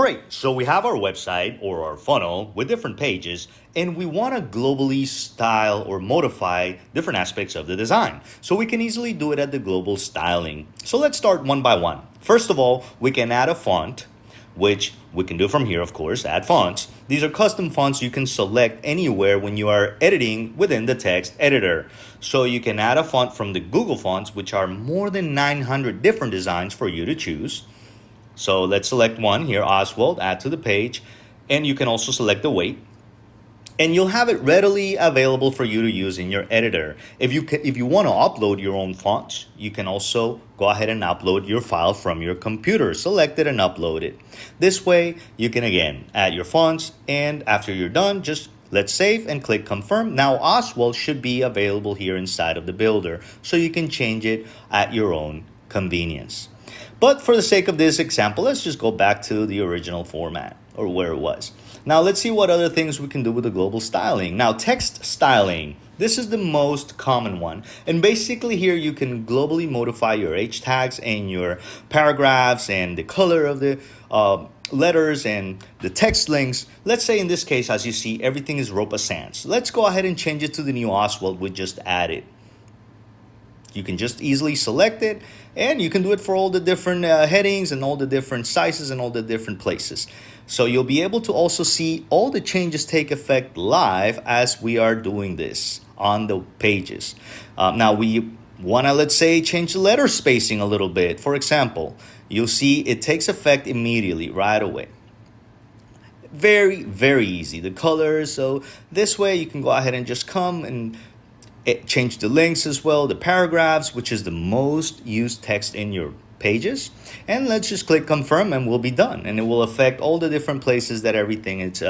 Great, so we have our website or our funnel with different pages, and we want to globally style or modify different aspects of the design. So we can easily do it at the global styling. So let's start one by one. First of all, we can add a font, which we can do from here, of course, add fonts. These are custom fonts you can select anywhere when you are editing within the text editor. So you can add a font from the Google Fonts, which are more than 900 different designs for you to choose. So let's select one here, Oswald, add to the page, and you can also select the weight. And you'll have it readily available for you to use in your editor. If you want to upload your own fonts, you can also go ahead and upload your file from your computer. Select it and upload it. This way, you can again add your fonts, and after you're done, just let's save and click confirm. Now Oswald should be available here inside of the builder, so you can change it at your own convenience. But for the sake of this example, let's just go back to the original format or where it was. Now let's see what other things we can do with the global styling. Now text styling, this is the most common one. And basically here you can globally modify your H tags and your paragraphs and the color of the letters and the text links. Let's say in this case, as you see, everything is Ropa Sans. Let's go ahead and change it to the new Oswald we just added. You can just easily select it, and you can do it for all the different headings and all the different sizes and all the different places. So you'll be able to also see all the changes take effect live as we are doing this on the pages. Now we want to, let's say, change the letter spacing a little bit. For example, you'll see it takes effect immediately right away. Very, very easy. The colors, so this way you can go ahead and just come and change the links as well, the paragraphs, which is the most used text in your pages. And let's just click confirm and we'll be done. And it will affect all the different places that everything is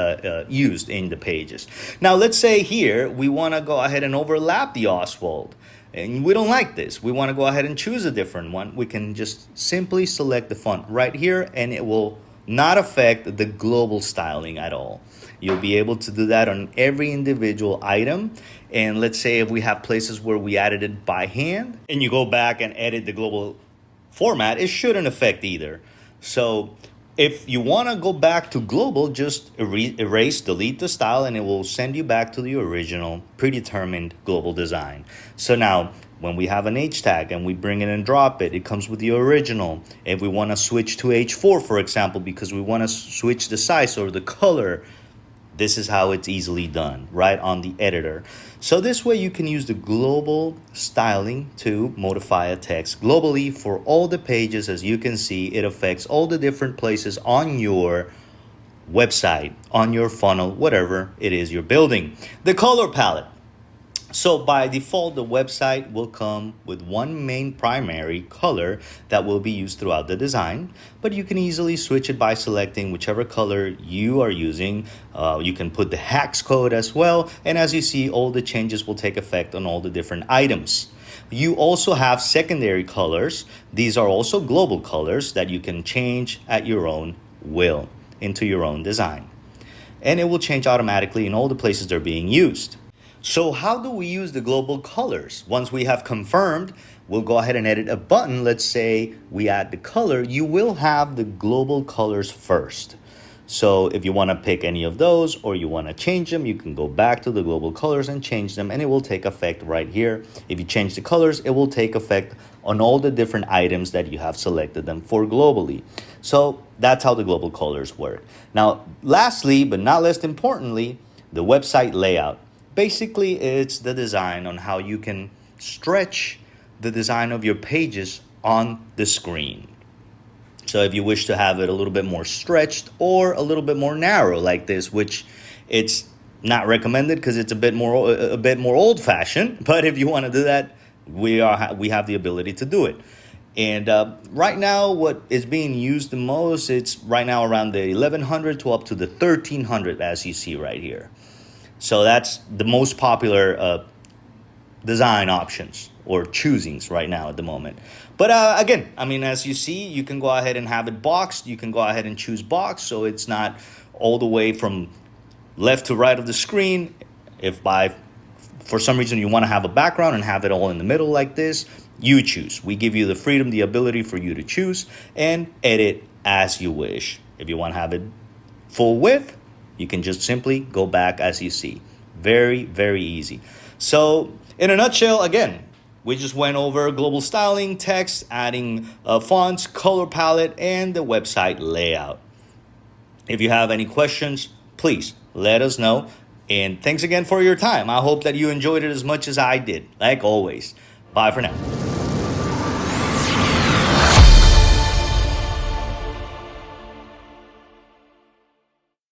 used in the pages. Now, let's say here we want to go ahead and overlap the Oswald. And we don't like this. We want to go ahead and choose a different one. We can just simply select the font right here and it will not affect the global styling at all. You'll be able to do that on every individual item. And let's say if we have places where we added it by hand and you go back and edit the global format, it shouldn't affect either. So if you want to go back to global, just erase, delete the style, and it will send you back to the original predetermined global design. So now when we have an H tag and we bring it and drop it, it comes with the original. If we want to switch to H4, for example, because we want to switch the size or the color, this is how it's easily done, right on the editor. So this way you can use the global styling to modify a text globally for all the pages. As you can see, it affects all the different places on your website, on your funnel, whatever it is you're building. The color palette. So by default, the website will come with one main primary color that will be used throughout the design, but you can easily switch it by selecting whichever color you are using. You can put the hex code as well, and as you see, all the changes will take effect on all the different items. You also have secondary colors. These are also global colors that you can change at your own will into your own design, and it will change automatically in all the places they're being used. So how do we use the global colors? Once we have confirmed, we'll go ahead and edit a button. Let's say we add the color. You will have the global colors first. So if you want to pick any of those or you want to change them, you can go back to the global colors and change them, and it will take effect right here. If you change the colors, it will take effect on all the different items that you have selected them for globally. So that's how the global colors work. Now, lastly, but not less importantly, the website layout. Basically, it's the design on how you can stretch the design of your pages on the screen. So if you wish to have it a little bit more stretched or a little bit more narrow like this, which it's not recommended because it's a bit more old-fashioned, but if you want to do that, we have the ability to do it. And right now, what is being used the most, it's right now around the 1100 to up to the 1300, as you see right here. So that's the most popular design options or choosings right now at the moment. But again, I mean, as you see, you can go ahead and have it boxed. You can go ahead and choose box, so it's not all the way from left to right of the screen. If for some reason you want to have a background and have it all in the middle like this, you choose. We give you the freedom, the ability for you to choose and edit as you wish. If you want to have it full width, you can just simply go back as you see. Very, very easy. So in a nutshell, again, we just went over global styling, text, adding fonts, color palette, and the website layout. If you have any questions, please let us know. And thanks again for your time. I hope that you enjoyed it as much as I did. Like always. Bye for now.